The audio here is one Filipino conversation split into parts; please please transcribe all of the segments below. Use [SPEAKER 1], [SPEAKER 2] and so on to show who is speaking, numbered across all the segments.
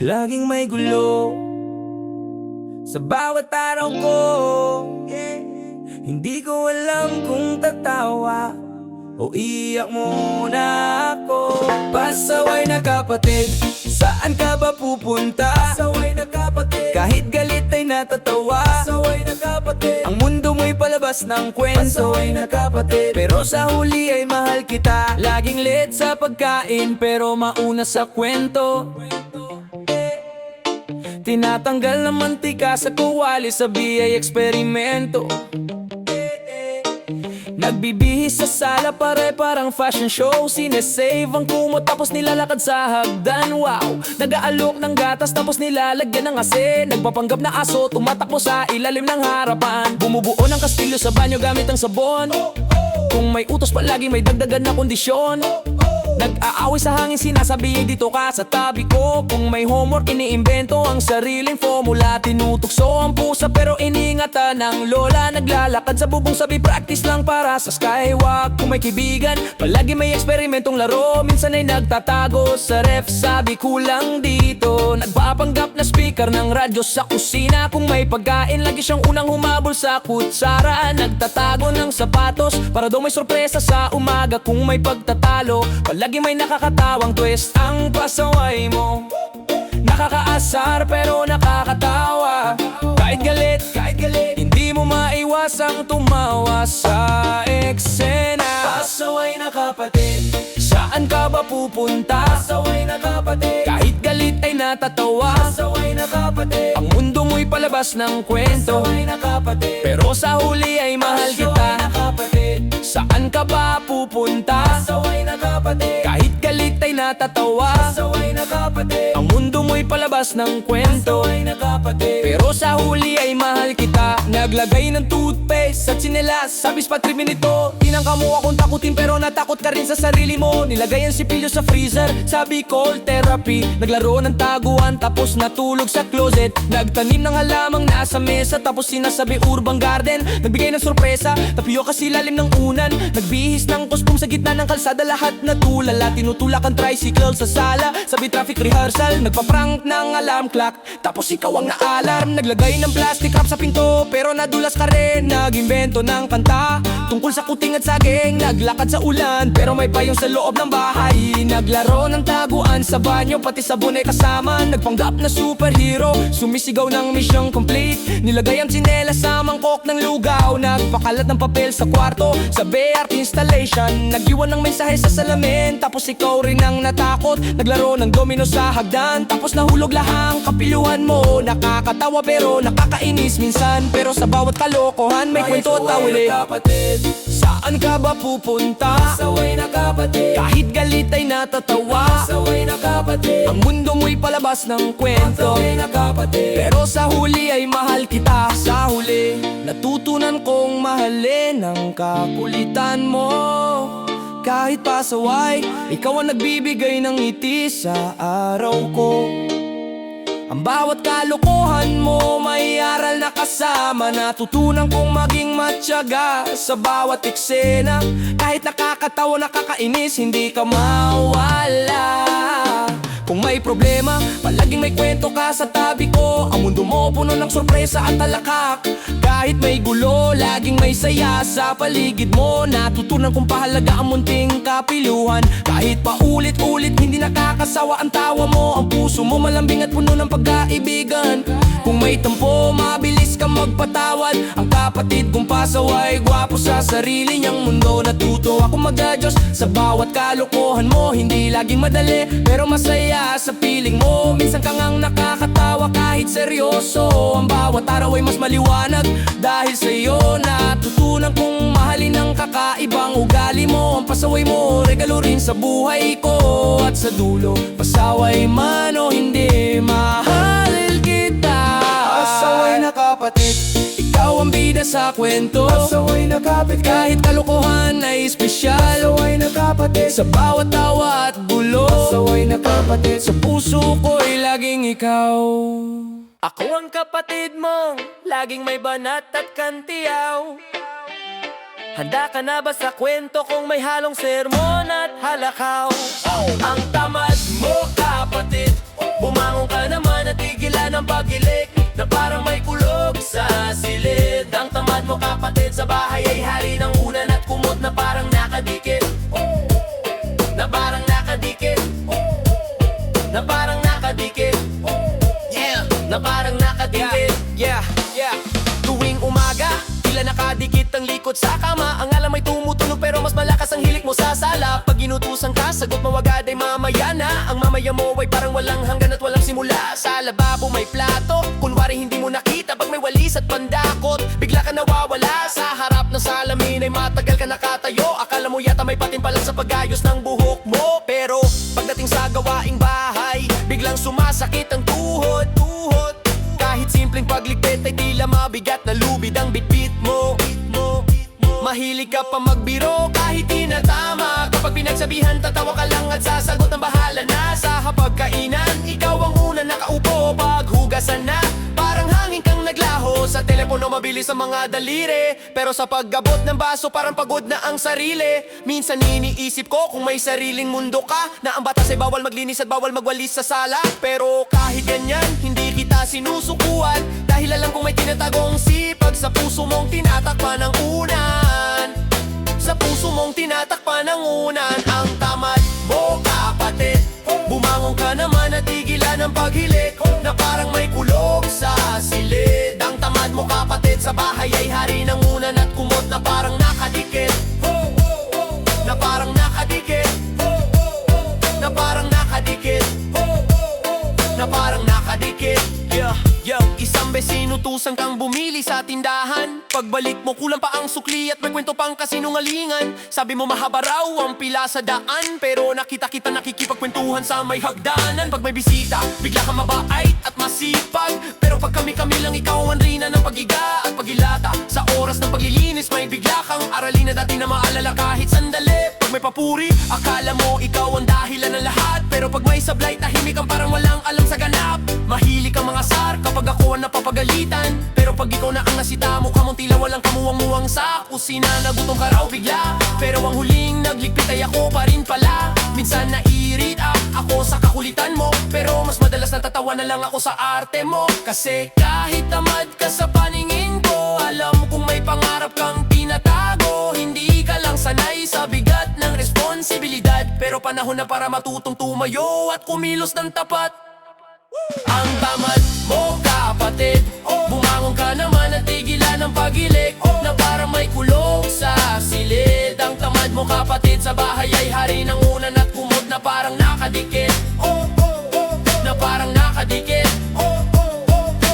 [SPEAKER 1] Laging may gulo sa bawat araw ko, Hindi ko alam kung tatawa o iyak muna ako. Pasaway na kapatid, saan ka ba pupunta? Pasaway na kapatid, kahit galit ay natatawa. Pasaway na kapatid, ang mundo mo'y palabas ng kwento. Pasaway na kapatid, pero sa huli ay mahal kita. Laging late sa pagkain pero mauna sa kwento. Tinatanggal ng mantika sa kuwali, sabi ay eksperimento. Nagbibihis sa sala, pare-parang fashion show. Sinesave ang kumot tapos nilalakad sa hagdan. Wow! Nag-aalok ng gatas tapos nilalagyan ng asin. Nagpapanggap na aso, tumatakbo sa ilalim ng harapan. Bumubuo ng kastilyo sa banyo gamit ang sabon. Kung may utos palagi may dagdagan na kondisyon. Nag-aaway sa hangin, sinasabi dito ka sa tabi ko. Kung may homework, iniimbento ang sariling formula. Tinutukso ang pusa pero iningatan ng lola. Naglalakad sa bubong, sabi practice lang para sa skywalk. Kung may kaibigan, palagi may eksperimentong laro. Minsan ay nagtatago sa ref, sabi kulang dito. Nagpapanggap na speaker ng radyo sa kusina. Kung may pagkain, lagi siyang unang humabol sa kutsara. Nagtatago ng sapatos para daw may sorpresa sa umaga. Kung may pagtatalo, palagi may nakakatawang twist ang pasaway mo. Nakakaasar pero nakakatawa. Kahit galit, hindi mo maiwasang tumawa sa eksena. Pasaway na kapatid, saan ka ba pupunta? Pasaway na kapatid, kahit galit ay natatawa. Pasaway na kapatid, ang mundo mo'y palabas ng kwento. Pasaway na kapatid, pero sa huli ay mahal kita. Pasaway na kapatid, saan ka ba pupunta? Pasaway na kapatid, kahit galit ay natatawa. Pasaway na kapatid, ang mundo mo'y palabas ng kwento. Pasaway na kapatid, pero sa huli ay mahal kita. Naglagay ng toothpaste sa tsinelas, sabis pa trip nito. Tinangka mo akong takutin pero natakot ka rin sa sarili mo. Nilagay ang sipilyo sa freezer, sabi cold therapy. Naglaro ng taguan tapos natulog sa closet. Nagtanim ng halamang nasa mesa tapos sinasabi urban garden. Nagbigay ng sorpresa, tapioca sa ilalim ng unan. Nagbihis ng costume sa gitna ng kalsada, lahat natulala. Tinutulak ang tricycle sa sala, sabi traffic rehearsal. Nagpa-prank ng alarm clock, tapos ikaw ang na-alarm. Naglagay ng plastic wrap sa pinto, pero nadulas ka rin. Nag-imbento ng kanta tungkol sa kuting at saging. Naglakad sa ulan, pero may payong sa loob ng bahay. Naglaro ng taguan sa banyo, pati sabon ay kasama. Nagpanggap na superhero, sumisigaw ng mission complete. Nilagay ang tsinelas sa mangkok ng lugaw. Nagpakalat ng papel sa kwarto, sabi art installation. Nag-iwan ng mensahe sa salamin, tapos ikaw rin ang natakot. Naglaro ng domino sa hagdan, tapos nahulog lahang kapiluhan mo. Nakakatawa pero nakakainis minsan, pero sa bawat kalokohan may kwento at tawili. Saan ka ba pupunta? Pasaway na kapatid, kahit galit ay natatawa. Pasaway na kapatid, ang mundo mo'y palabas ng kwento. Pasaway na kapatid, pero sa huli ay mahal kita. Sa huli, natutunan kong mahalin ang kakulitan mo. Kahit pasaway, ikaw ang nagbibigay ng ngiti sa araw ko. Ang bawat kalokohan mo may aral na kasama. Natutunan kong maging matyaga sa bawat eksena. Kahit nakakatawa, nakakainis, hindi ka mawala. Kung may problema, palaging may kwento ka sa tabi ko. Ang mundo mo puno ng sorpresa at talakak. Kahit may gulo, laging may saya sa paligid mo. Natutunan kong pahalaga ang munting kapiluhan. Kahit paulit-ulit, hindi nakakasawa ang tawa mo. Ang puso mo malambing at puno ng pagkaibigan. Kung may tampo, mabilis kang magpatawad. Ang kapatid kong pasaway, gwapo sa sarili niyang mundo. Natuto ako mag-adjust sa bawat kalokohan mo. Hindi laging madali, pero masaya sa piling mo. Minsan kang ang nakakatawa kahit seryoso. Ang bawat araw ay mas maliwanag dahil sa'yo. Natutunan kong mahalin ang kakaibang ugali mo. Ang pasaway mo, regalo rin sa buhay ko. At sa dulo, pasaway man o hindi, mahal kita. Pasaway na kapatid, ikaw ang bida sa kwento. Pasaway na kapatid, kahit kalokohan ay espesyal. Pasaway na kapatid, sa bawat tawa at gulo. Pasaway na kapatid, sa puso ko'y laging ikaw. Ako ang kapatid mong laging may banat at kantiyaw. Handa ka na ba sa kwento kung may halong sermon at halakaw? Ang tamad mo kapatid, bumangon ka na ng paghilik na parang may kulog sa silid. Ang tamad mo kapatid sa bahay ay hari ng unan at kumot na parang nakadikit. Na parang nakadikit. Na parang nakadikit. Yeah, na parang nakadikit. Yeah, yeah. Tuwing umaga, tila nakadikit ang likod sa kama. Ang alam ay tumutunog pero mas malakas ang hilik mo sa sala. Pag inutusan ka, sagot mo agad ay mamaya na. Ang mamaya mo ay parang walang hanggan at walang simula. Sa lababo may plato, kunwari hindi mo nakita. Pag may walis at pandakot, bigla ka nawawala. Sa harap ng salamin ay matagal ka nakatayo. Akala mo yata may patin pa lang sa pag-ayos ng buhok mo. Pero pagdating sa gawaing bahay, biglang sumasakit ang tuhod. Kahit simpleng pagligpit ay tila mabigat na lubid ang bitbit mo. Mahilig ka pa magbiro kahit tinatama. Kapag pinagsabihan tatawa ka lang at sasagot ng bahala na. Sa hapagkainan, ikaw ang una nakaupo. Paghugasan na, parang hangin kang naglaho. Sa telepono mabilis ang mga daliri, pero sa paggabot ng baso parang pagod na ang sarili. Minsan iniisip ko kung may sariling mundo ka, na ang batas ay bawal maglinis at bawal magwalis sa sala. Pero kahit ganyan, hindi kita sinusukuan, dahil alam kong may tinatagong sipag sa puso mong tinatakpan ng unan. Sa puso mong tinatakpan ng unan. Ang tamad mo kapatid, bumangon ka naman at tigilan ang paghilik na parang may kulog sa silid. Ang tamad mo kapatid sa bahay ay hari ng unan at kumot na parang nakadikit. Na parang nakadikit. Na parang nakadikit. Na parang nakadikit. Isang besino tusan kang bumili sa tindahan. Pagbalik mo kulang pa ang sukli at may kwento pang kasinungalingan. Sabi mo mahaba raw ang pila sa daan, pero nakita kita nakikipagkwentuhan sa may hagdanan. Pag may bisita, bigla ka mabait at masipag, pero pag kami-kami lang ikaw ang rina ng pagiga at pagilata. Sa oras ng paglilinis may bigla kang aralin na dati na maalala kahit sandali. Pag may papuri, akala mo ikaw ang dahilan ng lahat, pero pag may sablay tahimik kang parang walang alam sa ganap. Mahilig kang mga sar kapag ako ang napapagalitan, pero pag ikaw na ang nasita, mukha mong tila walang kamuwang-muwang sa kusina. Nagutom ka raw bigla, pero ang huling nagligpit ay ako pa rin pala. Minsan naiirit ako sa kakulitan mo, pero mas madalas natatawa na lang ako sa arte mo. Kasi kahit tamad ka sa paningin ko, alam kong may pangarap kang tinatago. Hindi ka lang sanay sa bigat ng responsibilidad, pero panahon na para matutong tumayo at kumilos ng tapat. Ang tamad mo kapatid, bumangon ka naman at tigilan ang paghilik na parang may kulog sa silid. Ang tamad mo kapatid sa bahay ay hari ng unan at kumot na parang nakadikit. Na parang nakadikit.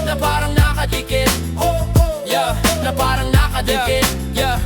[SPEAKER 1] Na parang nakadikit. Yeah, na parang nakadikit. Yeah.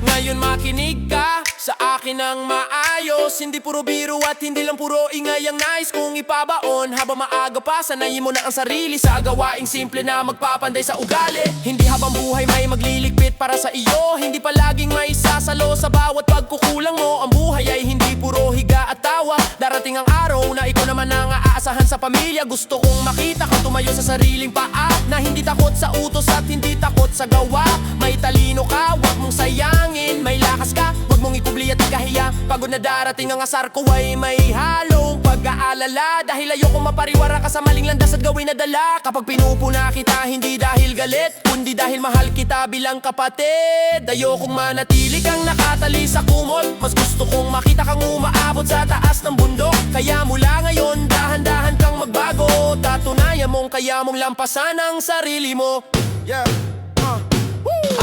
[SPEAKER 1] Ngayon makinig ka sa akin ang maayos, hindi puro biro at hindi lang puro ingay ang nais kong ipabaon. Habang maaga pa, sanayin mo na ang sarili sa gawaing simple na magpapanday sa ugali. Hindi habang buhay may magliligpit para sa iyo, hindi palaging may sasalo sa bawat pagkukulang mo. Ang buhay ay hindi puro higa at tawa. Darating ang araw na ikaw naman ang aasahan sa pamilya. Gusto kong makita kang tumayo sa sariling paa, na hindi takot sa utos at hindi takot sa gawa. May talino ka, wag mong sayangin. May lakas ka, wag mong ikubli at ikahiya. Pagod na darating ang asar ko ay may halong pag-aalala, dahil ayokong mapariwara ka sa maling landas at gawin na dala. Kapag pinupuna kita, hindi dahil galit, kundi dahil mahal kita bilang kapatid. Ayokong manatili kang nakatali sa kumot, mas gusto kong makita kang umaabot sa taas ng bundok. Kaya mula ngayon, dahan-dahan kang magbago. Tatunayan mong kaya mong lampasan ang sarili mo.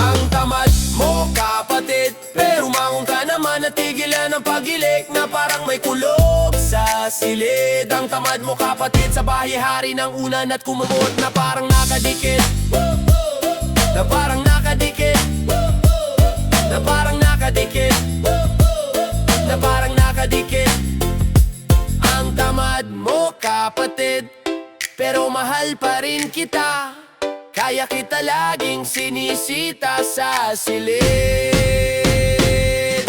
[SPEAKER 1] Ang tamad mo kapatid, pero umangon ka naman at tigilan ang paghilik na parang may kulog sa silid. Ang tamad mo kapatid sa bahay hari ng unan at kumamot na parang nakadikit. Na parang nakadikit. Na parang nakadikit. Na parang nakadikit. Ang tamad mo kapatid, pero mahal pa rin kita. Kaya kita laging sinisita sa silid.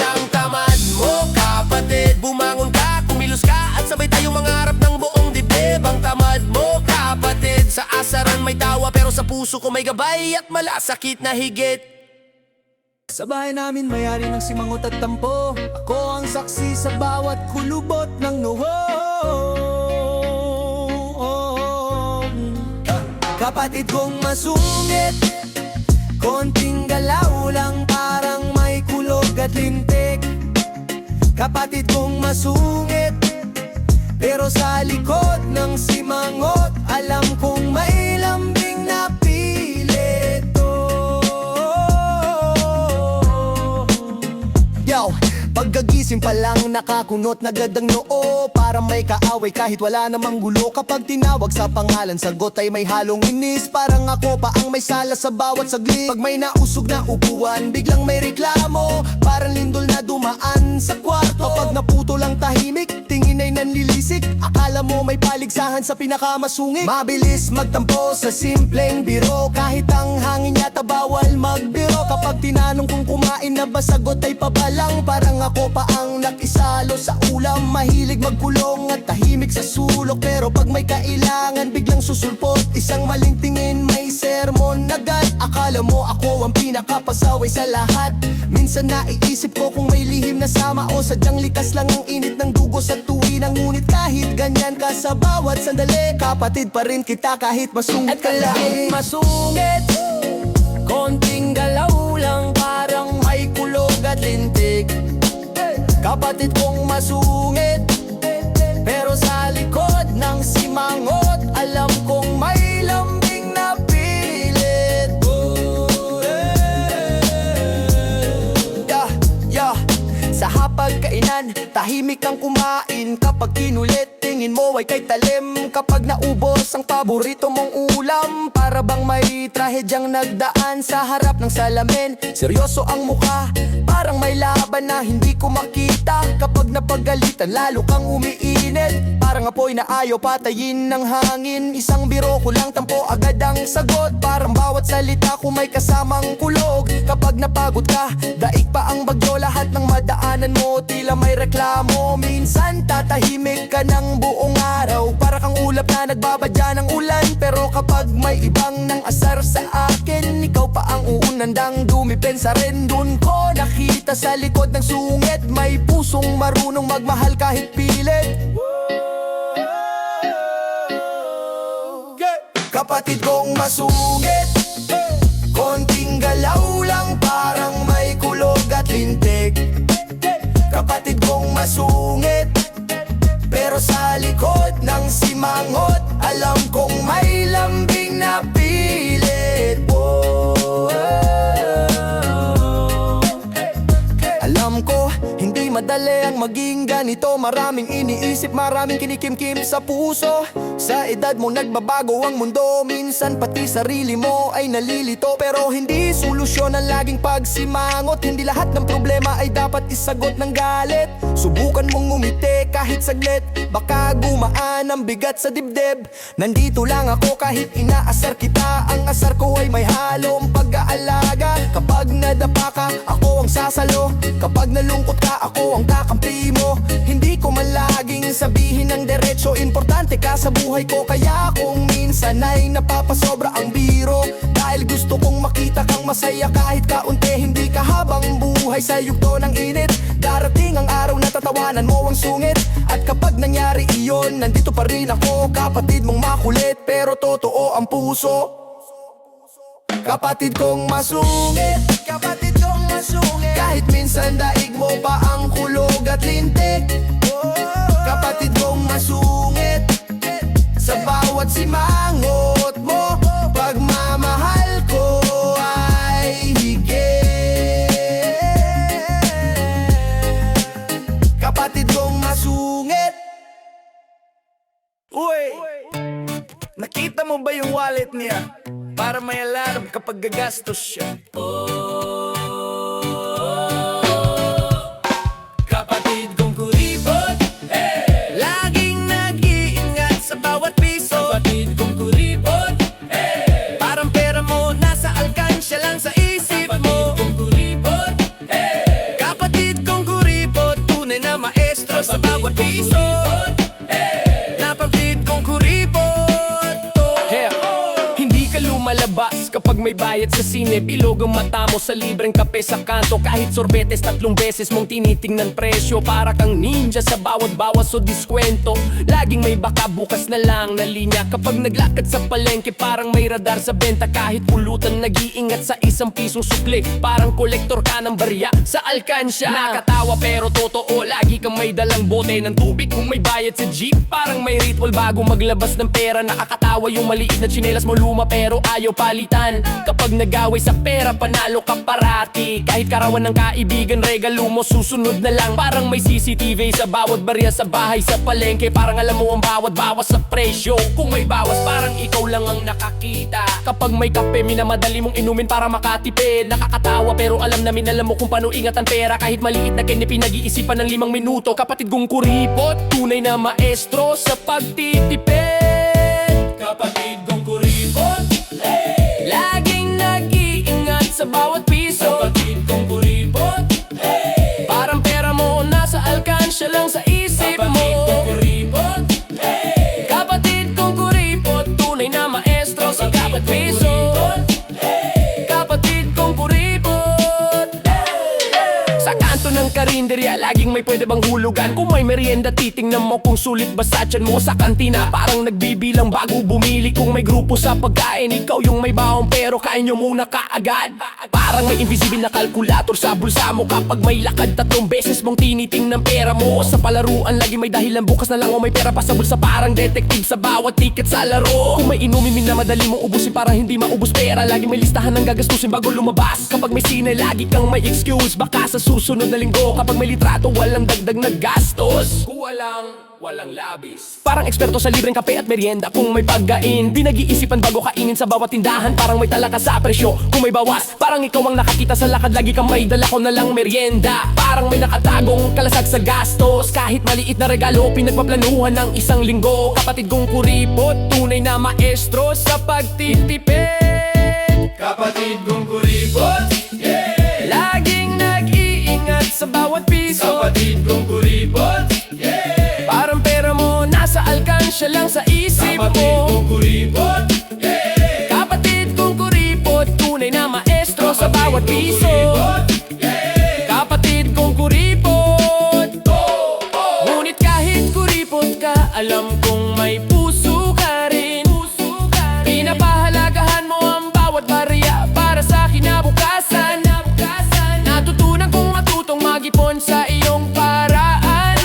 [SPEAKER 1] Ang tamad mo kapatid, bumangon ka, kumilos ka at sabay tayong mangarap ng buong dibdib. Ang tamad mo kapatid, sa asaran may tawa pero sa puso ko may gabay at malasakit na higit.
[SPEAKER 2] Sa bahay namin may-ari ng simangot at tampo, ako ang saksi sa bawat kulubot ng nuho. Kapatid kong masungit, konting galaw lang parang may kulog at lintik. Kapatid kong masungit, pero sa likod ng simangot alam kong may lambing na pilit. Yo, pagkagising pa lang nakakunot na gadang noo, para may kaaway kahit wala namang gulo. Kapag tinawag sa pangalan, sagot ay may halong inis. Parang ako pa ang may sala sa bawat saglit. Pag may nausog na upuan, biglang may reklamo, parang lindol na dumaan sa kwarto. Pag naputo lang tahimik, tingin ay nanlilisik. Akala mo may paligsahan sa pinakamasungit. Mabilis magtampo sa simpleng biro, kahit ang hangin yata bawal magbiro. Kapag tinanong kung kumain na ba, sagot ay pabalang. Parang ako pa ang nakisalo sa ulam, mahilig magkulong at tahimik sa sulok. Pero pag may kailangan, biglang susulpot. Isang maling tingin, may sermon agad. Akala mo ako ang pinakapasaway sa lahat. Minsan naiisip ko kung may lihim na sama o sadyang likas lang ang init ng dugo sa tuwin. Ngunit kahit ganyan ka sa bawat sandali, kapatid pa rin kita kahit masungit ka lang.
[SPEAKER 1] Masungit, konting galaw lang parang may kulog at lintik. Kapatid kong masungit, pero sa likod ng simangot alam kong may lambing na pilit. Sa hapagkainan, tahimik kang kumain. Kapag kinulit, tingin mo ay kay talim. Kapag naubos ang paborito mong ulam, para bang may trahedyang nagdaan sa harap ng salamin. Seryoso ang mukha, parang may laban na hindi ko makita. Kapag napagalitan, lalo kang umiinit. Parang apoy na ayaw patayin ng hangin. Isang biro ko lang, tampo agad ang sagot. Parang bawat salita ko may kasamang kulog. Kapag napagod ka, daig pa ang bagyo. Lahat ng madaanan mo, tila may reklamo. Minsan tatahimik ka ng buong araw, para kang ulap na nagbabadya ng ulan. Pero kapag may ibang nang asar sa akin, ikaw pa ang uunandang dumipensa rin. Dun ko nakita sa likod ng sungit, may pusong marunong magmahal kahit pilit. Kapatid kong masungit, konting galaw lang parang may kulog at lintik. Kapatid kong masungit, pero sa likod ng simangot alam kong may lambing na pilit. Alam ko, hindi madali ang maging ganito. Maraming iniisip, maraming kinikimkim sa puso. Sa edad mo nagbabago ang mundo, minsan pati sarili mo ay nalilito. Pero hindi solusyon ang laging pagsimangot. Hindi lahat ng problema ay dapat isagot ng galit. Subukan mong ngumiti kahit saglit, baka gumaan ang bigat sa dibdib. Nandito lang ako kahit inaasar kita. Ang asar ko ay may halong pag-aalaga. Kapag nadapa ka, ako ang sasalo. Kapag nalungkot ka, ako ang kakampi mo. Hindi ko man laging sabihin ng diretso, importante ka sa buhay ko. Kaya kung minsan ay napapasobra ang biro, dahil gusto kong makita kang masaya kahit kaunti. Hindi ka habang buhay sa yugto ng init. Darating ang araw na tatawanan mo ang sungit. At kapag nangyari iyon, nandito pa rin ako. Kapatid mong makulit, pero totoo ang puso. Kapatid kong masungit, kapatid kong masungit, kahit minsan daig mo pa ang kulog at lintik. Kapatid kong masungit, sa bawat simangot mo, pagmamahal ko ay higit. Kapatid kong masungit.
[SPEAKER 3] Uy! Nakita mo ba yung wallet niya? Para may alarm kapag gagastos siya. Kapatid kong kuripot, hey! Laging nag-iingat sa bawat piso. Kapatid kong kuripot, hey! Parang pera mo nasa alkansya lang sa isip mo. Kapatid kong kuripot, hey! Kapatid kong kuripot, tunay na maestro sa bawat piso.
[SPEAKER 1] Hindi ka lumalabas kapag Kapag may bayad sa sine, bilog ang mata mo sa libreng kape sa kanto. Kahit sorbetes 3 beses mong tinitingnan presyo, para kang ninja sa bawat bawas o diskwento. Laging may baka bukas na lang na linya. Kapag naglakad sa palengke, parang may radar sa benta. Kahit pulutan, nag-iingat sa 1 pisong sukli. Parang kolektor ka ng barya sa alkansya. Nakatawa pero totoo, lagi kang may dalang bote ng tubig. Kung may bayad sa jeep, parang may ritual bago maglabas ng pera. Nakakatawa yung maliit na tsinelas mo luma pero ayaw palitan. Kapag nag-away sa pera, panalo ka parati. Kahit karawan ng kaibigan, regalo mo susunod na lang. Parang may CCTV sa bawat barya sa bahay, sa palengke. Parang alam mo ang bawat bawas sa presyo. Kung may bawas, parang ikaw lang ang nakakita. Kapag may kape, minamadali mong inumin para makatipid. Nakakatawa pero alam mo kung paano ingat ang pera. Kahit maliit na kanya pinag-iisipan ng 5 minuto. Kapatid kong kuripot, tunay na maestro sa pagtitipid.
[SPEAKER 3] Kapatid kong kuripot, hey!
[SPEAKER 1] Laging nag-iingat sa bawat piso.
[SPEAKER 3] Kapatid kong kuripot, hey!
[SPEAKER 1] Parang pera mo nasa alkansya lang sa isip mo.
[SPEAKER 3] Kapatid kong kuripot, hey!
[SPEAKER 1] Kapatid kong kuripot, tunay na maestro sa bawat piso. Kapatid kong kuripot, sa kanto ng karinderya, laging may pwede bang hulugan. Kung may merienda, titingnan mo kung sulit ba sa tiyan mo. Sa kantina, parang nagbibilang bago bumili. Kung may grupo sa pagkain, ikaw yung may baon pero kain nyo muna kaagad. Parang may invisible na kalkulator sa bulsa mo. Kapag may lakad, 3 beses mong tinitingnan pera mo. Sa palaruan, lagi may dahilan, bukas na lang o may pera pa sa bulsa. Parang detective sa bawat ticket sa laro. Kung may inumin na madali mong ubusin para hindi maubos pera. Lagi may listahan ng gagastusin bago lumabas. Kapag may sine, lagi kang may excuse. Baka sa susunod na linggo, kapag may litrato, walang dagdag na gastos. Walang labis. Parang eksperto sa libreng kape at merienda. Kung may pagkain, pinag-iisipan bago kainin sa bawat tindahan. Parang may talaga sa presyo. Kung may bawas, parang ikaw ang nakakita sa lakad. Lagi kang may dala ko na lang merienda. Parang may nakatagong kalasag sa gastos. Kahit maliit na regalo, pinagpaplanuhan ng 1 linggo. Kapatid kong kuripot, tunay na maestro sa pagtitipid.
[SPEAKER 3] Kapatid kong kuripot, yeah!
[SPEAKER 1] Laging nag-iingat sa bawat piso.
[SPEAKER 3] Kapatid kong kuripot, yeah!
[SPEAKER 1] Parang pera mo nasa alkansya lang sa isip
[SPEAKER 3] Kapatid
[SPEAKER 1] mo.
[SPEAKER 3] kong kuripot, yeah!
[SPEAKER 1] Kapatid kong kuripot, tunay na maestro sa bawat piso. Kapatid kong kuripot, ngunit kahit kuripot ka, alam kong may puso ka rin. Pinapahalagahan mo ang bawat barya para sa kinabukasan. Natutunan kong matutong mag-ipon sa iyong paraan.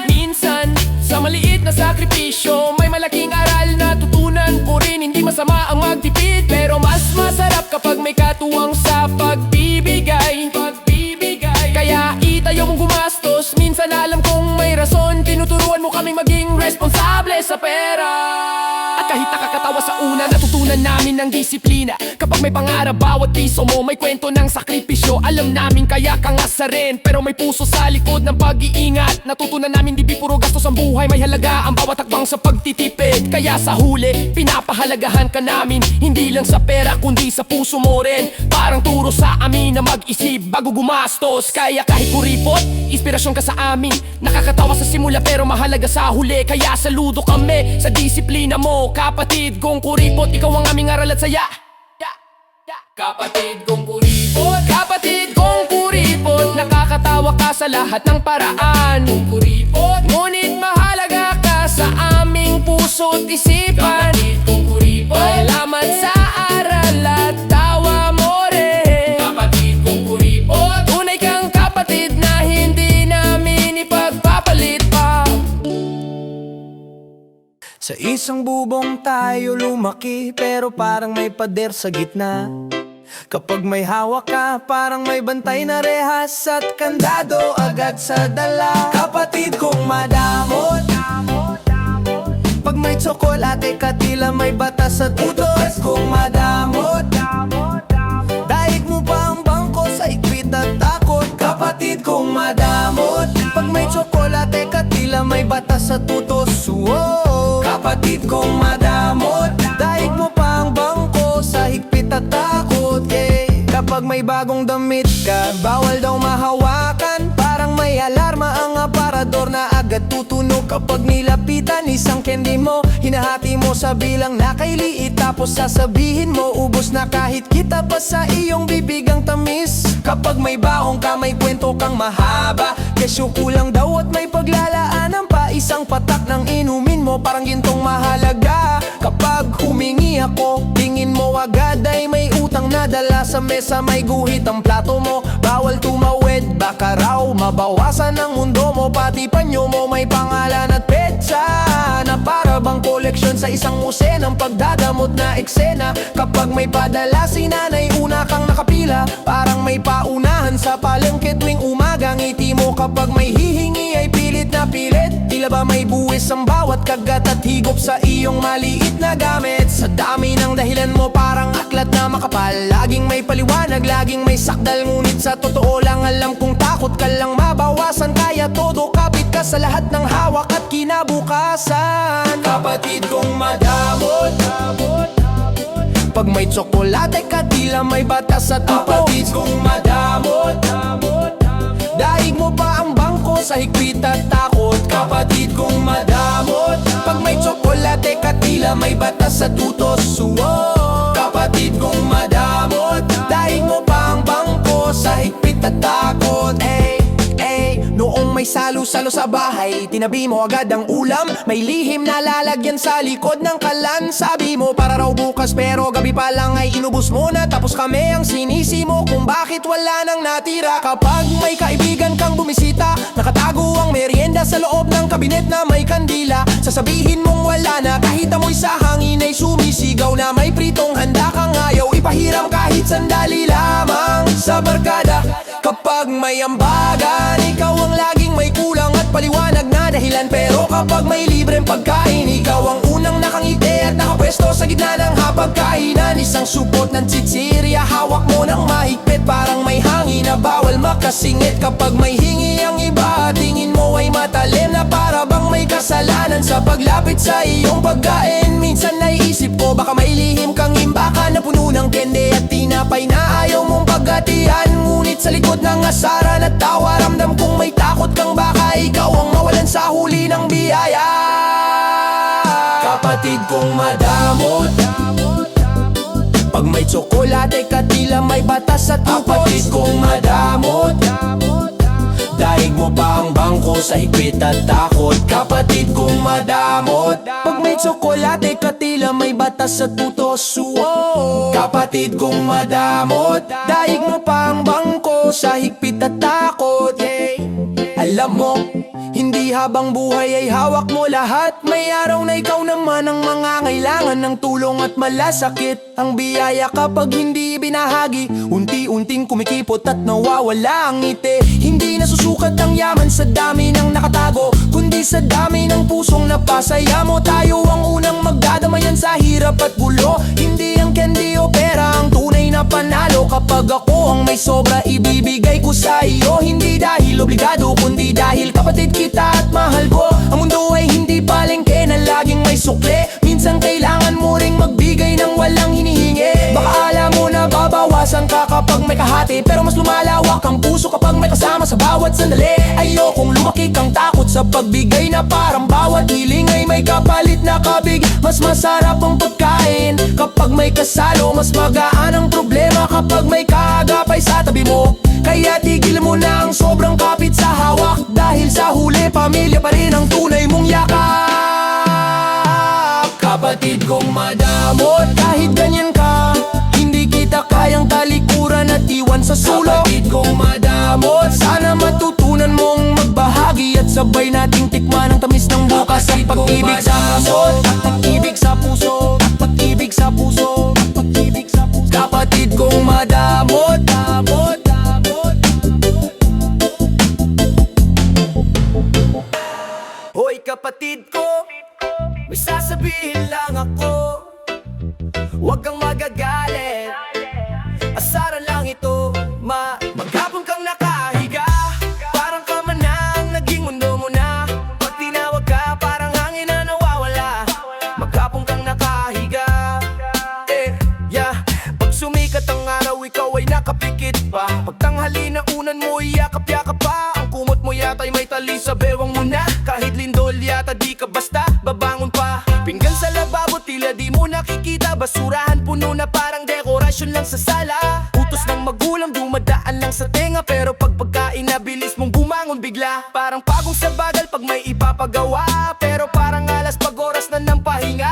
[SPEAKER 1] Minsan, sa maliit na sakripisyo, may malaking aral. Natutunan ko rin, hindi masama ang magtipid. Pero mas masarap kapag may katuwang sa pagbibigay. Kaya itayo mong gumastos, minsan alam kong may rason. Tinuturuan mo kaming maging responsable sa pera. At kahit nakakatawa sa una, natutunan namin ng disiplina. Kapag may pangarap, bawat piso mo may kwento ng sakripisyo. Alam namin kaya ka nga sa rin, pero may puso sa likod ng pag-iingat. Natutunan namin di puro gastos ang buhay, may halaga ang bawat hakbang sa pagtitipid. Kaya sa huli, pinapahalagahan ka namin, hindi lang sa pera kundi sa puso mo rin. Parang turo sa amin na mag-isip bago gumastos. Kaya kahit kuripot, inspirasyon ka sa amin. Nakakatawa sa simula pero mahalaga sa huli. Kaya saludo kami sa disiplina mo. Kapatid kong kuripot, ikaw ang aming aral at saya.
[SPEAKER 3] Kapatid kong kuripot,
[SPEAKER 1] Kapatid kong kuripot, nakakatawa ka sa lahat ng paraan.
[SPEAKER 3] kuripot,
[SPEAKER 1] Ngunit mahalaga ka sa aming puso't isipan.
[SPEAKER 3] kapatid kong kuripot,
[SPEAKER 1] Salamat sa aral at tawa mo rin.
[SPEAKER 3] kapatid kong kuripot,
[SPEAKER 1] Tunay kang kapatid na hindi namin ipagpapalit pa.
[SPEAKER 2] Sa isang bubong tayo lumaki, pero parang may pader sa gitna. Kapag may hawak ka, parang may bantay na rehas at kandado agad sa dala. Kapatid kong madamot, pag may tsokolate ka tila may batas sa utos. Kung madamot, daig mo pa ang bangko sa ikpit at takot. Kapatid kong madamot, pag may tsokolate ka tila may batas sa tutos. Kapatid kong madamot, daig mo pa ang bangko sa higpit at takot, yeah. Kapag may bagong damit ka, bawal daw mahawakan. Parang may alarma ang aparador na agad
[SPEAKER 1] agad tutunog kapag nilapitan. Isang candy mo, hinahati mo sa bilang na kay liit. Tapos sasabihin mo, ubos na kahit kita pa sa iyong bibig ang tamis. Kapag may baong ka, may kwento kang mahaba. Kesyo kulang daw at may paglalaanan pa. Isang patak ng inumin mo, parang gintong mahalaga. Kapag humingi ako, tingin mo agad ay may utang na dala. Sa mesa may guhit ang plato mo, bawal tumawid, baka raw mabawasan ang mundo mo. Pati panyo mo may pangalan at petsa, na para bang koleksyon sa isang museo ng pagdadamot na eksena. Kapag may padala si nanay, una kang nakapila, parang may paunahan sa palengke tuwing umaga. Ngiti mo kapag may hihingi ay pilit na pilit, tila ba may buwis ang bawat kagat at higop sa iyong maliit na gamit. Sa dami ng dahilan mo parang aklat na makapal, laging may paliwanag, laging may sakdal. Ngunit sa totoo lang alam kong takot ka lang mabawasan. Kaya todo kapit ka sa lahat ng hawak at kinabukasan. Kapatid kong madamot, pag may tsokolate ka tila may batas at tupok. Kapatid kong madamot, daig mo pa ang bangko sa higpit at takot. Kapatid kong madamot, pag may tsokolate ka tila may batas sa tutos. Kapatid kong madamot, daig mo pa ang bangko sa higpit at takot. Noong may salo-salo sa bahay, tinabi mo agad ang ulam. May lihim na lalagyan sa likod ng kalan. Sabi mo para raw bukas, pero gabi pa lang ay inubos mo na. Tapos kami ang sinisi mo kung bakit wala nang natira. Kapag may kaibigan kang bumisita, nakatago ang merienda sa loob ng kabinet na may kandila. Sasabihin mong wala na, kahit amoy sa hangin ay sumisigaw na may pritong handa kang ayaw ipahiram kahit sandali lamang sa barkada. Kapag may ambagan, ikaw ang laging may kulang at paliwanag na dahilan. Pero kapag may libreng pagkain, ikaw ang unang nakangiti at nakapwesto sa gitna ng hapagkainan. Isang supot ng chichirya, hawak mo ng mahigpit, parang may hangin na bawal makasingit. Kapag may hingi ang iba, tingin mo ay matalim na para bang may kasalanan sa paglapit sa iyong pagkain. Minsan naiisip ko baka may lihim kang imbaka na puno ng kende at tinapay na ayaw mong paghatian. Ngunit sa likod ng asaran at tawa, ramdam kong may takot kang baka ikaw ang mawalan sa huli ng biyaya. Kapatid kong madamot, pag may tsokolate ka tila may batas at tupos. Kapatid kong madamot, daig mo pa ang bangko sa higpit at takot. Kapatid kong madamot, pag may tsokolate ka tila may batas at tutos. Kapatid kong madamot, daig mo pa ang bangko sa higpit at takot. Alam mo, hindi habang buhay ay hawak mo lahat. May araw na ikaw naman ang mangangailangan ng tulong at malasakit. Ang biyaya kapag hindi binahagi, unti-unting kumikipot at nawawala ang ngiti. Hindi nasusukat ang yaman sa dami ng nakatago, kundi sa dami ng pusong napasaya mo. Tayo ang unang magdadamayan sa hirap at gulo. Hindi ang candy o pera ang tunay na panalo. Kapag ako ang may sobra, ibibigay ko sa iyo. Hindi dahil obligado, kundi dahil kapatid kita at mahal ko. Ang mundo ay hindi palengke na laging may sukle. Minsan kailangan mo ring magbigay ng walang hinihingi. Baka alam mo na babawasan ka kapag may kahati, pero mas lumalawak ang puso kapag may kasama sa bawat sandali. Ayokong lumaki kang takot sa pagbigay na parang bawat hiling ay may kapalit na kabig. Mas masarap ang pagkain kapag may kasalo, mas magaan ang problema kapag may kaagapay sa tabi mo. Kaya tigil mo na ang sobrang kapit sa hawak, dahil sa huli pamilya pa rin ang tunay mong yakap. Kapatid kong madamot, kahit ganyan ka, hindi kita kayang talikuran at iwan sa sulok. Kapatid kong madamot, sana matutunan mong magbahagi at sabay nating tikman ang tamis ng bukas. Ang pag-ibig sa puso, at pag-ibig sa puso, at pag-ibig sa puso, at pag-ibig sa puso. Kapatid kong madamot, damot, damot. Hoy kapatid ko, may sasabihin lang ako, huwag kang magagalit, asaran lang ito. Maghapon kang nakahiga, parang ka man ang naging mundo mo na. Pag tinawag ka, parang hangin na nawawala. Maghapon kang nakahiga, pag sumikat ang araw, ikaw ay nakapikit pa. Pag tanghali na unan mo, iyakap-yakap pa. Ang kumot mo yata'y may tali
[SPEAKER 3] sa bewang mo na. Kahit lindol yata di ka basta babangon pa. Pinggan sa lababo tila di mo nakikita. Basurahan puno na parang dekorasyon lang sa sala. Utos ng magulang dumadaan lang sa tenga. Pero pag pagkain na bilis mong bumangon bigla. Parang pagong sa bagal pag may ipapagawa. Pero parang alas pag oras na ng pahinga.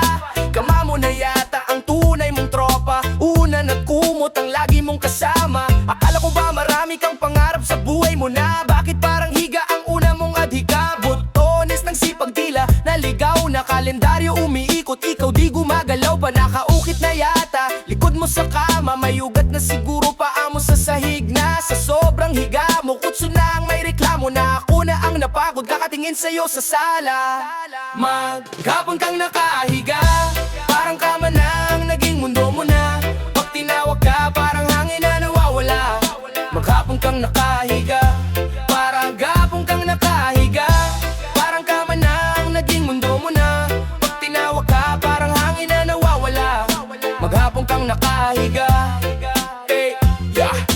[SPEAKER 3] Kama mo na yata ang tunay mong tropa. Unan at kumot ang lagi mong kasama. Akala ko ba marami kang pangarap sa buhay mo na? Bakit parang higa ang una mong adhika? Botones ng sipag tila naligaw na kalendaryo umiikot. Ikaw di gumagalaw pa, nakaukit na yata. Likod mo sa kama, may ugat na siguro paa mo sa sahig na. Sa sobrang higa mo, kutso na ang may reklamo na ako na ang napagod kakatingin sa'yo sa sala. Maghapon kang nakahiga, parang kama na ang naging mundo mo na. Pag tinawag ka, parang hangin na nawawala. Maghapon kang nakahiga, parang gapon kang nakahiga. Parang kama na ang naging mundo mo na. Pag tinawag ka, parang hangin na nawawala. Maghapon kang nakahiga.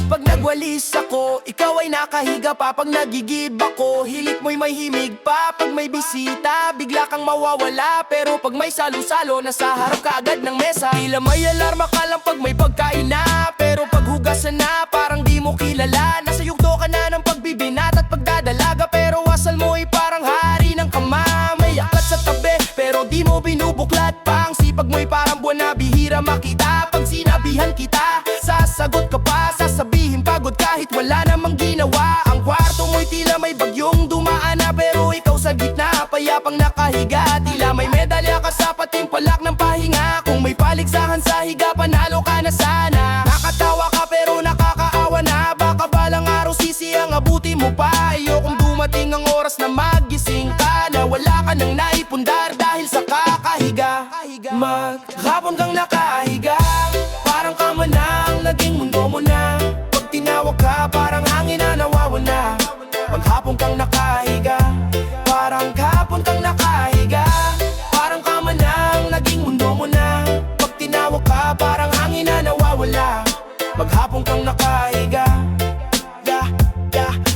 [SPEAKER 3] Pag nagwalis ako, ikaw ay nakahiga pa. Pag nagigib ako, hilik mo'y may himig pa. Pag may bisita, bigla kang mawawala. Pero pag may salo-salo, nasa harap ka agad ng mesa. Tila may alarma ka lang pag may pagkain na. Pero pag hugasan na, parang di mo kilala. Nasa yugto ka na ng pagbibinat at pagdadalaga. Pero wasal mo'y parang hari ng kama. May aklat sa tabi, pero di mo binubuklat pa. Ang sipag mo'y parang buwan na bihira makita. Pag sinabihan kita, sasagot ka pa. Sasabihin pagod kahit wala namang ginawa. Ang kwarto mo'y tila may bagyong dumaan na. Pero ikaw sa gitna, payapang nakahiga. Tila may medalya ka sa patimpalak ng pahinga. Kung may paligsahan sa higa, panalo ka na sana. Nakatawa ka pero nakakaawa na. Baka balang araw sisi ang abuti mo pa. Ayokong dumating ang oras na magising ka, na wala ka nang naipundar dahil sa kakahiga. Maghapon kang nakahiga, parang kama na ang naging mundo mo na. Pag tinawag ka, parang hangin na nawawala. Maghapon kang nakahiga, parang kahapon kang nakahiga. Parang kama na ang naging mundo mo na. Pag tinawag ka, parang hangin na nawawala. Maghapon kang nakahiga.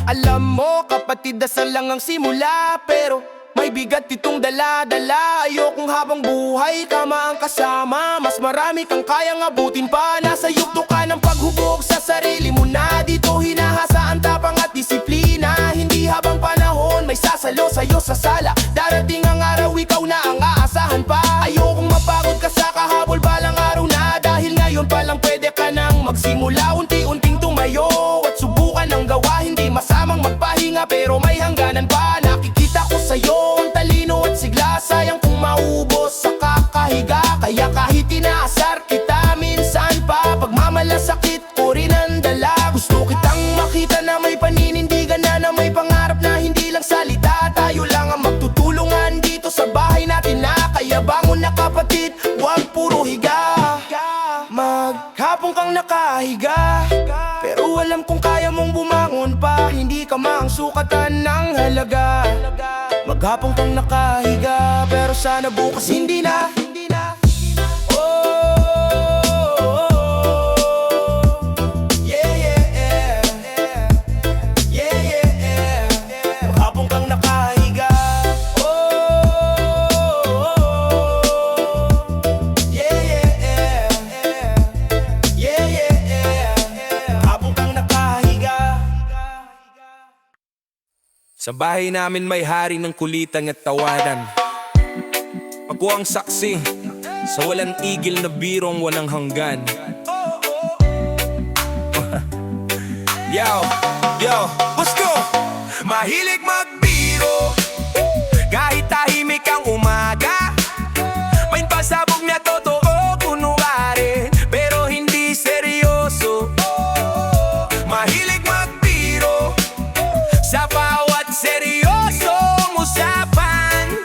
[SPEAKER 3] Alam mo kapatid, dasal lang ang simula. Pero may bigat itong dala-dala. Ayokong habang buhay kama ang kasama. Mas marami kang kayang abutin pa. Nasa yugto ka ng paghubog sa sarili mo na. Dito hinahasa ang tapang at disiplina. Hindi habang panahon may sasalo sa'yo sa sala. Darating ang araw ikaw na ang aasahan pa. Ayokong mapagod ka sa kahabol balang araw na. Dahil ngayon pa lang pwede ka nang magsimula. Unti-unting tumayo at subukan ang gawa. Hindi masamang magpahinga pero may hangganan pa. Nakikita ko sa'yo ang talino at sigla. Sayang kung maubos sa kakahiga. Kaya kahit inaasar kita minsan pa, pagmamalasakit ko rin ang dala. Gusto kitang makita na may paninindigan na may pangarap na hindi lang salita. Tayo lang ang magtutulungan dito sa bahay natin na. Kaya bangon na kapatid, huwag puro higa. Maghapon kang nakahiga, pero alam kong kaya mong bumangon pa. Hindi ka mangsukatan ng halaga. Maghapon kang nakahiga, pero sana bukas hindi na. Maghapon kang nakahiga. Maghapon kang nakahiga.
[SPEAKER 1] Sa bahay namin may hari ng kulitan at tawanan. Ako ang saksi sa walang tigil na birong walang hanggan.
[SPEAKER 3] Yo, let's go! Mahilig magbiro, kahit tahimik ang umaga. May pasabog na totoo kunwari, pero hindi seryoso. Mahilig magbiro, sa bawat seryosong usapan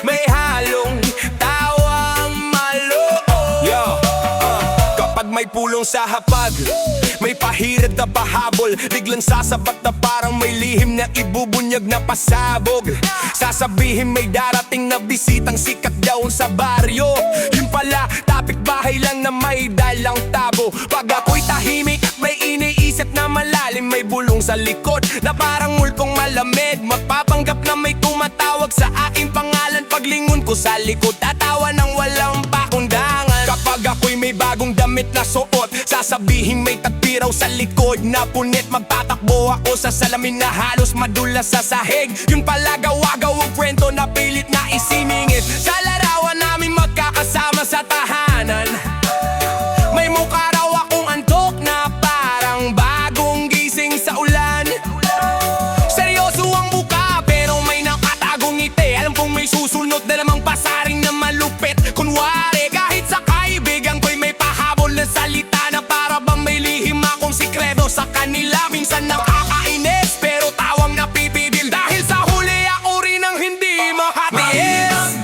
[SPEAKER 3] may halong tawang maloob. Kapag may pulong sa hapag, may pahirit na pahabol, biglang sasapat na parang may lihim na ibubunyag na pasabog. Sasabihin may darating na bisitang sikat daw sa baryo. Yun pala, topic bahay lang na may dalang tabo. Pag ako'y tahimik, may iniisip na malalim. May bulong sa likod na parang multong malamig. Magpapanggap na may tumatawag sa aking pangalan. Paglingon ko sa likod, tatawa ng walang pakundangan. Kapag ako'y may bagong damit na suot, sasabihin may tagpiraw sa likod na punit. Magtatakbo ako sa salamin na halos madulas sa sahig. Yun pala gawa-gawang kwento na pilit na isiningit. Sa larawan namin magkakasama sa tahanan, may mukha raw akong antok na parang bagong gising sa ulan. Seryoso ang mukha pero may nakatagong ngiti. Alam kong may susunod na namang pasaring na malupit. Kunwari kahit sa kaibigan ko'y may pahabol na salita na para bang may lihim akong sikreto sa kanila. Minsan nakakainis pero tawang napipigil dahil sa huli ako rin ang hindi makatiis.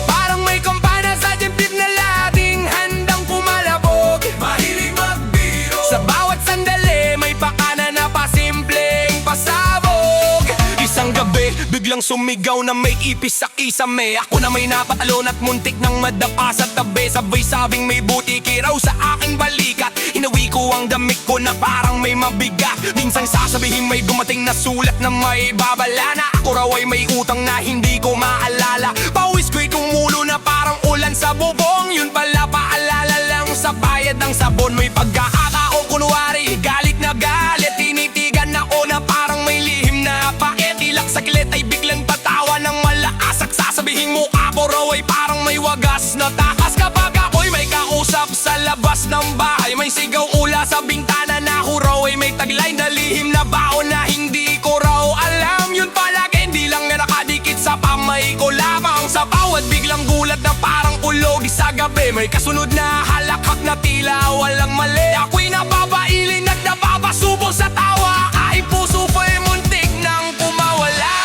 [SPEAKER 3] Parang may kampana sa dibdib na laging handang pumalabog. Mahilig magbiro, sa bawat sandali may pakana na pasimpleng pasabog. Isang gabi, biglang sumigaw na may ipis sa kisame. Ako na may napatalon at muntik nang madapa sa tabi. Sabay sabing may butiki raw sa aking balikat. Inawi ko ang damit ko na parang may mabigat. Minsan sasabihin may dumating na sulat na may babala na ako raw ay may utang na hindi ko maalala. Pawis ko'y tumulo na parang ulan sa bubong. Yun pala paalala lang sa bayad ng sabon. May pagkakataon kunwari galit na galit. Tinitigan ako na parang may lihim na pait. Ilang saglit ay biglang tatawa ng malakas. At sasabihin mo ako raw ay parang may wagas na takas. Kapag ako'y may kausap sa labas ng bahay, may sigaw ula sa bintana na ako raw ay may taglay na lihim na baon na hindi ko raw alam. Yun pala hindi lang na nakadikit sa pamay ko lamang. Sa bawat biglang gulat na parang ulog sa gabi, may kasunod na halakhak na tila walang mali. Ako'y napapailin at napapasubok sa tawa. Kahit puso pa'y muntik nang pumawala.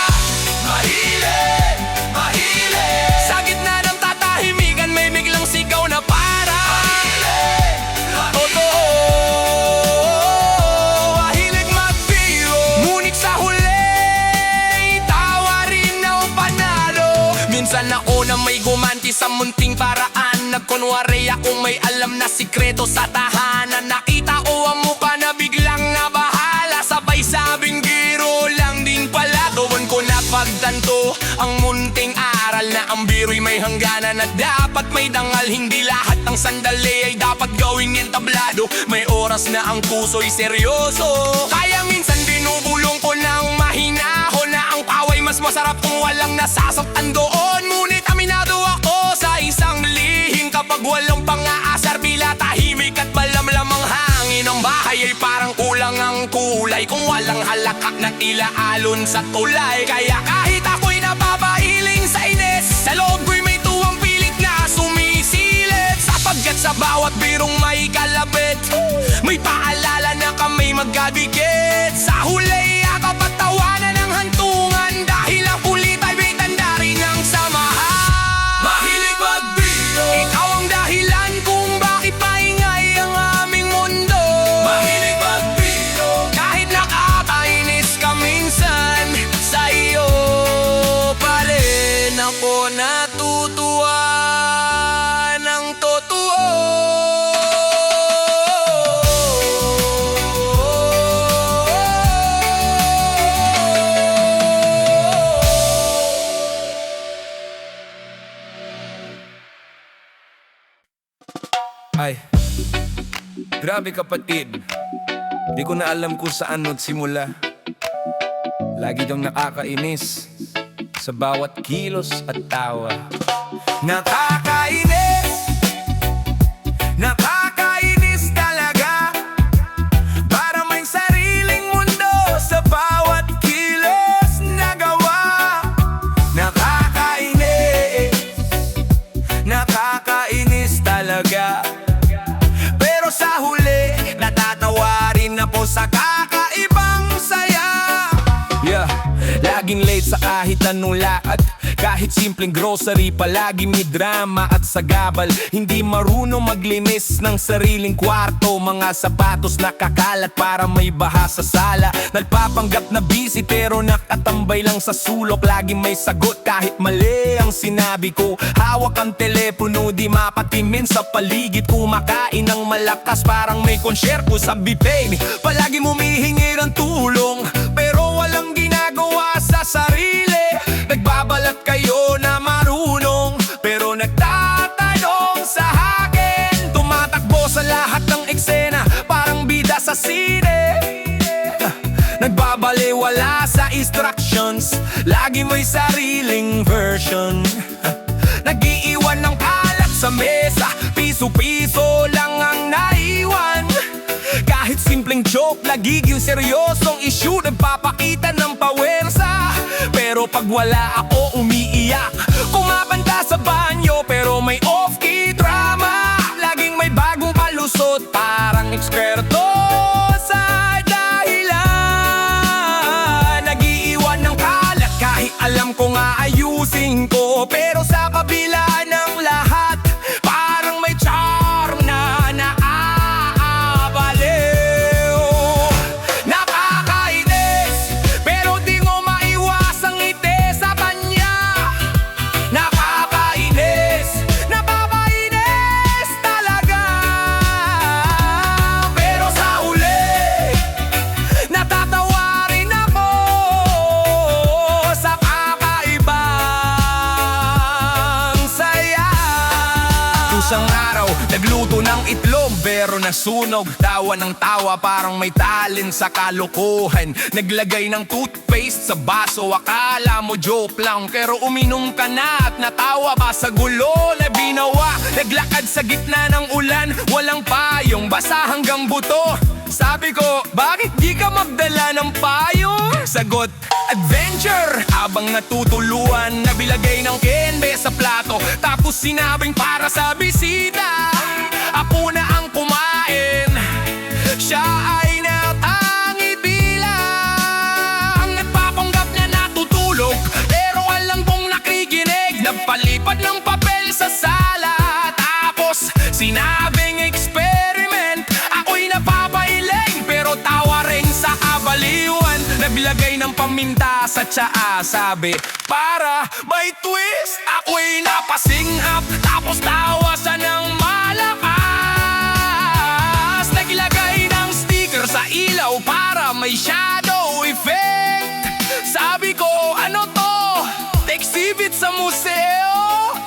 [SPEAKER 3] Mahilig, mahilig, sa gitna ng tatahimikan may biglang sigaw na para totoo. Mahilig magbiro, ngunit sa huli tawa rin ang panalo. Minsan ako na may gumanti sa munting paraan. Nagkunwari akong may alam na sikreto sa tahanan. Nakita ko ang mukha na biglang nabahala. Sabay sabing giro lang din pala. Doon ko napagtanto ang munting aral na ang biro'y may hangganan at dapat may dangal. Hindi lahat ng sandali ay dapat gawing entablado. May oras na ang puso'y seryoso. Kaya minsan binubulong ko ng mahinahon na ang paway mas masarap kung walang nasasaktan doon. Ngunit aminado ako sa isang lihim, kapag walang pang-aasar bila tahimik at malamlam ang hangin. Ang bahay ay parang kulang ang kulay kung walang halakak na tila alon sa tulay. Kaya kahit ako'y napapailing sa inis, sa loob ko'y may tuwang pilit na sumisilip. Sapagkat sa bawat birong may kalabit, may paalala na kami magkadikit. Sa huli yakap at tawanan ng hantungan, dahil ang kulit ay may tanda rin ng samahan. Mahilig magbiro, ikaw ang dahilan kung bakit maingay ang aming mundo. Mahilig magbiro, kahit nakakainis ka minsan, sa iyo pa rin ako natutuwa ng totoo.
[SPEAKER 4] Ay, grabe kapatid. Di ko na alam kung saan nagsimula. Lagi kang nakakainis sa bawat kilos at tawa.
[SPEAKER 3] Nakakainis, nakakainis talaga. Para may sariling mundo sa bawat kilos na gawa. Nakakainis, nakakainis talaga. Pero sa huli, natatawa rin ako sa kakaibang saya.
[SPEAKER 4] Yeah, laging late sa kahit anong lakad. Kahit Kahit simpleng grocery, palagi may drama at sagabal. Hindi marunong maglinis ng sariling kwarto. Mga sapatos nakakalat para may baha sa sala. Nagpapanggap na busy pero nakatambay lang sa sulok. Lagi may sagot kahit mali ang sinabi ko. Hawak ang telepono, di mapatimin sa paligid. Kumakain ng malakas parang may konsyerto sa buffet. Palagi humihingi ng tulong pero walang ginagawa sa sarili. Nagbabalat kayo na marunong pero nagtatanong sa akin. Tumatakbo sa lahat ng eksena parang bida sa sine. Nagbabaliwala sa instructions, lagi may sariling version. Nag-iiwan ng kalat sa mesa, piso-piso lang ang naiwan. Kahit simpleng joke, nagiging seryosong issue. Nagpapakita ng pawersa pero pag wala ako umiiyak. Kumabanta sa banyo pero may off-key drama. Laging may bagong palusot, parang eksperto sa dahilan. Nag-iiwan ng kalat kahit alam kong aayusin ko. Pero sa kabila ng lahat, parang may charm na naaabaliw. Nakakainis pero di mo maiwasang ngiti sa kanya. Nakakainis, napapainis talaga. Pero sa uli, natatawa rin ako sa kakaibang saya. Isang araw, nagluto ng itlog pero nasunog. Tawa ng tawa parang may talent sa kalokohan. Naglagay ng toothpaste sa baso, akala mo joke lang pero uminom ka na at natawa pa sa gulo na binawa. Naglakad sa gitna ng ulan, walang payong, basa hanggang buto. Sabi ko, bakit di ka magdala ng payong? Sagot, adventure! Habang natutuluan, nabilagay ng kenbe sa plato. Tapos sinabing para sa bisita, ako na ang kumain. Siya ay natangi bilang. Nagpapanggap na natutulog pero alam kong nakikinig. Nagpalipad ng papel sa sala. Tapos sinabing experiment. Ako'y napapailing pero tawa rin sa kabaliwan. Naglagay ng paminta sa tsaa, sabi para may twist. Ako'y napasinghap tapos tawa siya ng malakas. Naglagay ng sticker sa ilaw para may shadow effect. Sabi ko, ano to? Exhibit sa museo?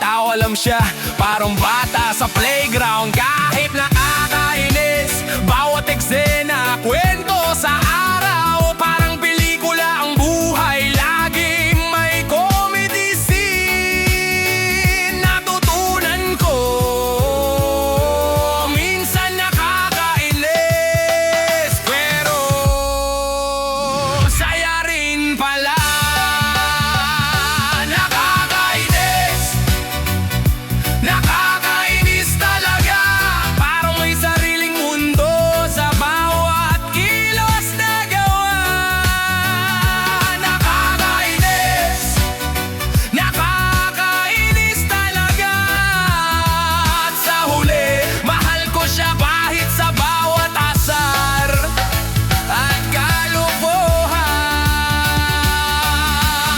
[SPEAKER 4] Tawa lang siya, parang bata sa playground. Kahit nakakainis, bawat eksena, kwento sa araw. Parang pelikula ang buhay, laging may comedy scene. Natutunan ko, minsan nakakainis pero saya rin pala. Nakakainis talaga. Parang may sariling mundo sa bawat kilos na gawa. Nakakainis talaga. At sa huli, mahal ko siya kahit sa bawat asar at kalokohan.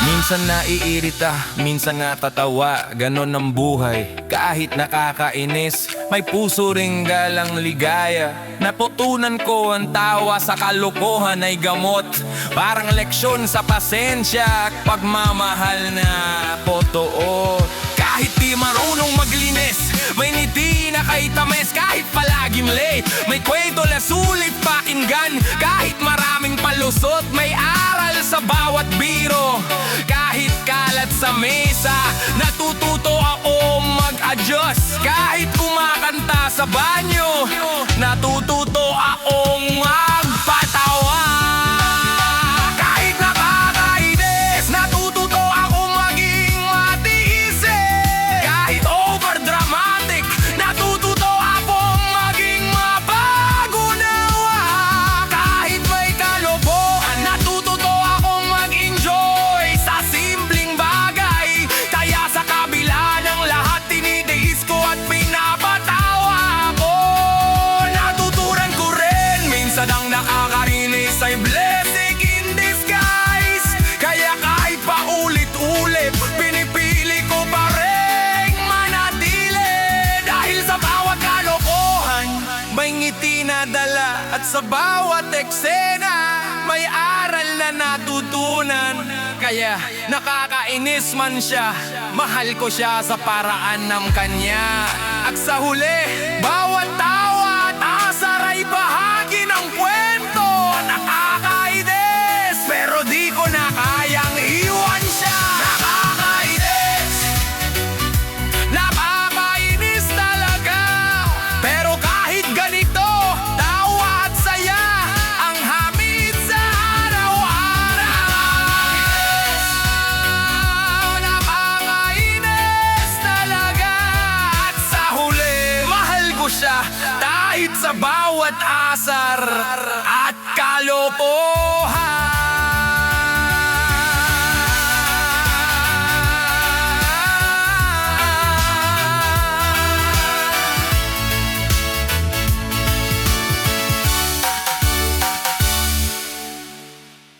[SPEAKER 4] Minsan naiirita, minsan natatawa, ganon ang buhay. Kahit nakakainis, may puso ring galang ligaya. Natutunan ko ang tawa sa kalokohan ay gamot. Parang leksyon sa pasensya, pagmamahal na totoo. Kahit di marunong maglinis, may ngiti na kay tamis. Kahit palaging late, may kwento na sulit pakinggan. Kahit maraming palusot, may aral sa bawat biro. Kahit kalat sa mesa, natututo ako mag-adjust. Kahit kumakanta sa banyo, natututo akong magpatawa. Kahit nakakainis, natututo akong maging matiisin. Kahit overdramatic, natututo akong maging mapagunawa. Kahit may kalokohan, natututo akong mag-enjoy sa simpleng bagay. Kaya itinadala. At sa bawat eksena, may aral na natutunan. Kaya nakakainis man siya, mahal ko siya sa paraan ng kanya. At sa huli, bawat tawa at asar ay bahagi ng kwento. Nakakainis, pero di ko na kayang iwan siya. Nakakainis, nakakainis talaga. Pero kahit ganito, tawa at saya ang hamid sa araw-araw. Nakakainis talaga. At sa huli, mahal ko siya kahit sa bawat asar at kaloko.